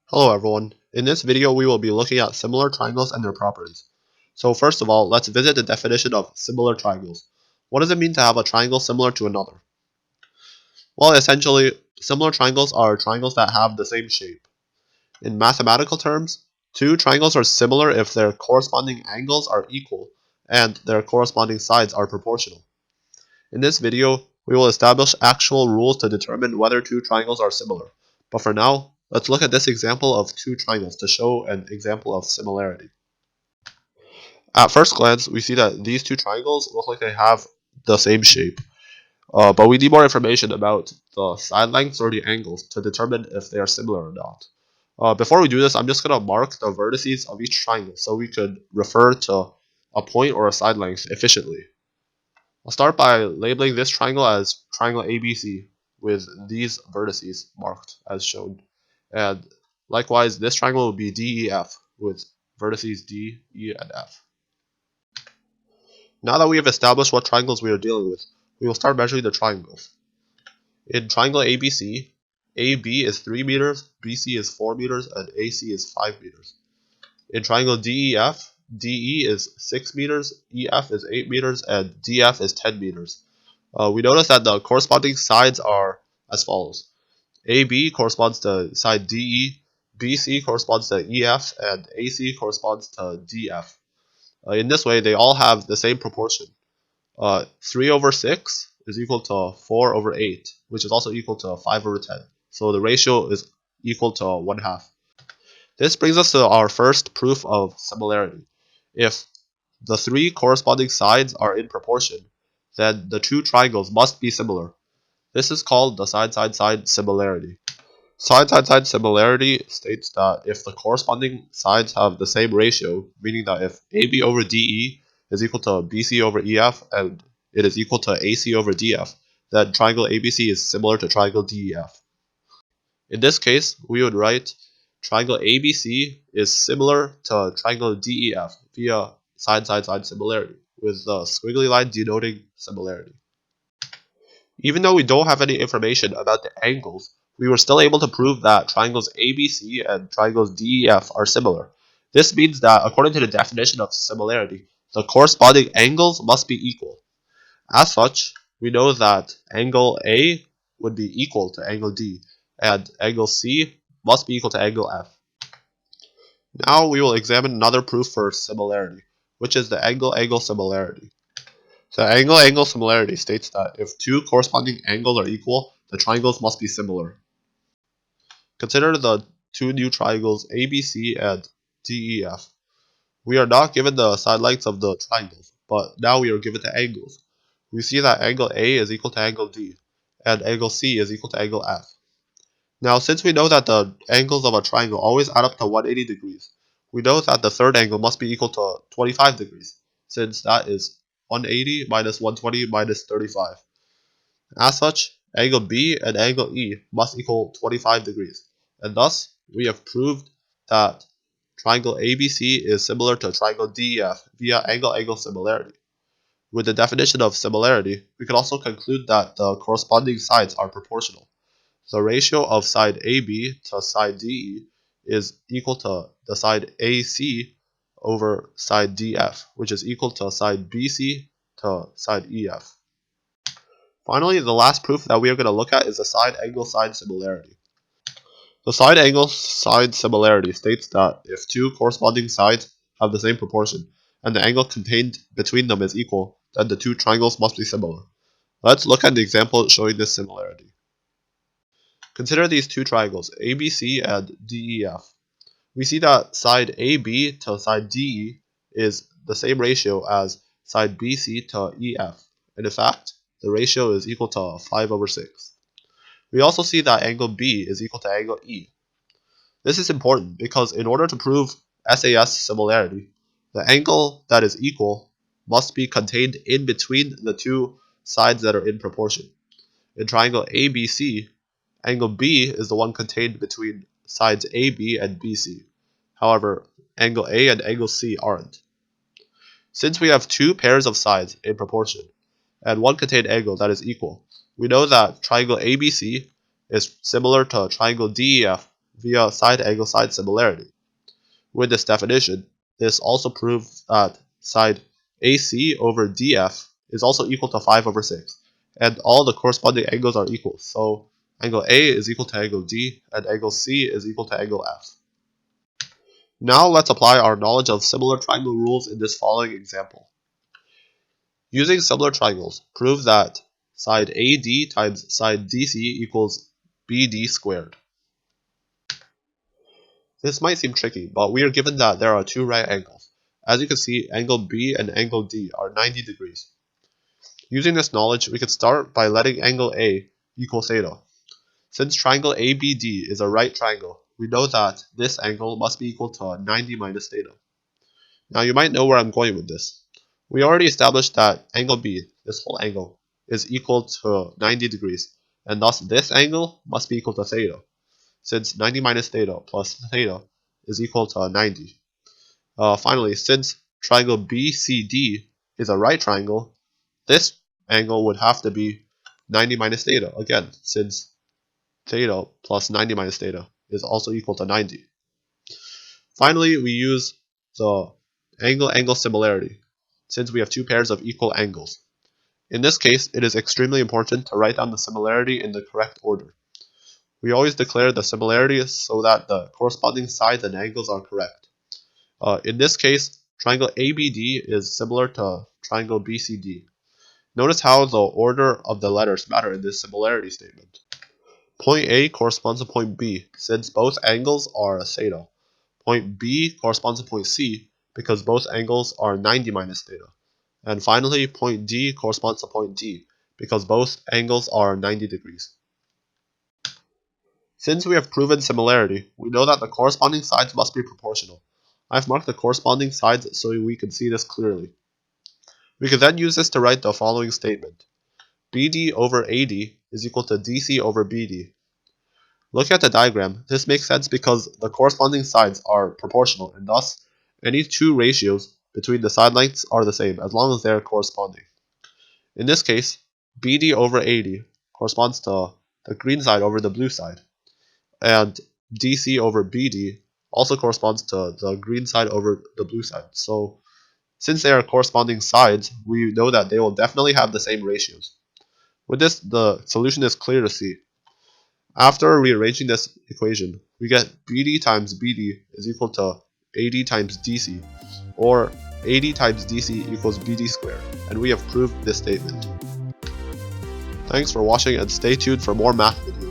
Hello everyone. In this video we will be looking at similar triangles and their properties. So first of all, let's visit the definition of similar triangles. What does it mean to have a triangle similar to another? Well, essentially, similar triangles are triangles that have the same shape. In mathematical terms, two triangles are similar if their corresponding angles are equal and their corresponding sides are proportional. In this video, we will establish actual rules to determine whether two triangles are similar. But for now, let's look at this example of two triangles to show an example of similarity. At first glance, we see that these two triangles look like they have the same shape. But we need more information about the side lengths or the angles to determine if they are similar or not. Before we do this, I'm just going to mark the vertices of each triangle so we could refer to a point or a side length efficiently. I'll start by labeling this triangle as triangle ABC with these vertices marked as shown. And likewise, this triangle will be DEF with vertices D, E, and F. Now that we have established what triangles we are dealing with, we will start measuring the triangles. In triangle ABC, AB is 3 meters, BC is 4 meters, and AC is 5 meters. In triangle DEF, DE is 6 meters, EF is 8 meters, and DF is 10 meters. We notice that the corresponding sides are as follows. AB corresponds to side DE, BC corresponds to EF, and AC corresponds to DF. In this way, they all have the same proportion. 3 over 6 is equal to 4 over 8, which is also equal to 5 over 10. So the ratio is equal to 1/2. This brings us to our first proof of similarity. If the three corresponding sides are in proportion, then the two triangles must be similar. This is called the side-side-side similarity. Side-side-side similarity states that if the corresponding sides have the same ratio, meaning that if AB over DE is equal to BC over EF and it is equal to AC over DF, then triangle ABC is similar to triangle DEF. In this case, we would write triangle ABC is similar to triangle DEF via side-side-side similarity, with the squiggly line denoting similarity. Even though we don't have any information about the angles, we were still able to prove that triangles ABC and triangles DEF are similar. This means that according to the definition of similarity, the corresponding angles must be equal. As such, we know that angle A would be equal to angle D, and angle C must be equal to angle F. Now we will examine another proof for similarity, which is the angle-angle similarity. The angle-angle similarity states that if two corresponding angles are equal, the triangles must be similar. Consider the two new triangles ABC and DEF. We are not given the side lengths of the triangles, but now we are given the angles. We see that angle A is equal to angle D, and angle C is equal to angle F. Now, since we know that the angles of a triangle always add up to 180 degrees, we know that the third angle must be equal to 25 degrees, since that is 180 minus 120 minus 35. As such, angle B and angle E must equal 25 degrees, and thus we have proved that triangle ABC is similar to triangle DEF via angle-angle similarity. With the definition of similarity, we can also conclude that the corresponding sides are proportional. The ratio of side AB to side DE is equal to the side AC over side DF, which is equal to side BC to side EF. Finally, the last proof that we are going to look at is the side-angle-side similarity. The side-angle-side similarity states that if two corresponding sides have the same proportion and the angle contained between them is equal, then the two triangles must be similar. Let's look at the example showing this similarity. Consider these two triangles, ABC and DEF. We see that side AB to side DE is the same ratio as side BC to EF, and in fact, the ratio is equal to 5 over 6. We also see that angle B is equal to angle E. This is important because in order to prove SAS similarity, the angle that is equal must be contained in between the two sides that are in proportion. In triangle ABC, angle B is the one contained between sides AB and BC. However, angle A and angle C aren't. Since we have two pairs of sides in proportion, and one contained angle that is equal, we know that triangle ABC is similar to triangle DEF via side-angle-side similarity. With this definition, this also proves that side AC over DF is also equal to 5 over 6, and all the corresponding angles are equal, so angle A is equal to angle D, and angle C is equal to angle F. Now let's apply our knowledge of similar triangle rules in this following example. Using similar triangles, prove that side AD times side DC equals BD squared. This might seem tricky, but we are given that there are two right angles. As you can see, angle B and angle D are 90 degrees. Using this knowledge, we could start by letting angle A equal theta. Since triangle ABD is a right triangle, we know that this angle must be equal to 90 minus theta. Now you might know where I'm going with this. We already established that angle B, this whole angle, is equal to 90 degrees, and thus this angle must be equal to theta, since 90 minus theta plus theta is equal to 90. Finally, since triangle BCD is a right triangle, this angle would have to be 90 minus theta, again, since theta plus 90 minus theta is also equal to 90. Finally, we use the angle-angle similarity, since we have two pairs of equal angles. In this case, it is extremely important to write down the similarity in the correct order. We always declare the similarity so that the corresponding sides and angles are correct. In this case, triangle ABD is similar to triangle BCD. Notice how the order of the letters matter in this similarity statement. Point A corresponds to point B, since both angles are theta. Point B corresponds to point C, because both angles are 90 minus theta. And finally, point D corresponds to point D, because both angles are 90 degrees. Since we have proven similarity, we know that the corresponding sides must be proportional. I've marked the corresponding sides so we can see this clearly. We can then use this to write the following statement. BD over AD is equal to DC over BD. Looking at the diagram, this makes sense because the corresponding sides are proportional, and thus any two ratios between the side lengths are the same as long as they are corresponding. In this case, BD over AD corresponds to the green side over the blue side, and DC over BD also corresponds to the green side over the blue side. So since they are corresponding sides, we know that they will definitely have the same ratios. With this, the solution is clear to see. After rearranging this equation, we get BD times BD is equal to AD times DC, or AD times DC equals BD squared, and we have proved this statement. Thanks for watching and stay tuned for more math videos.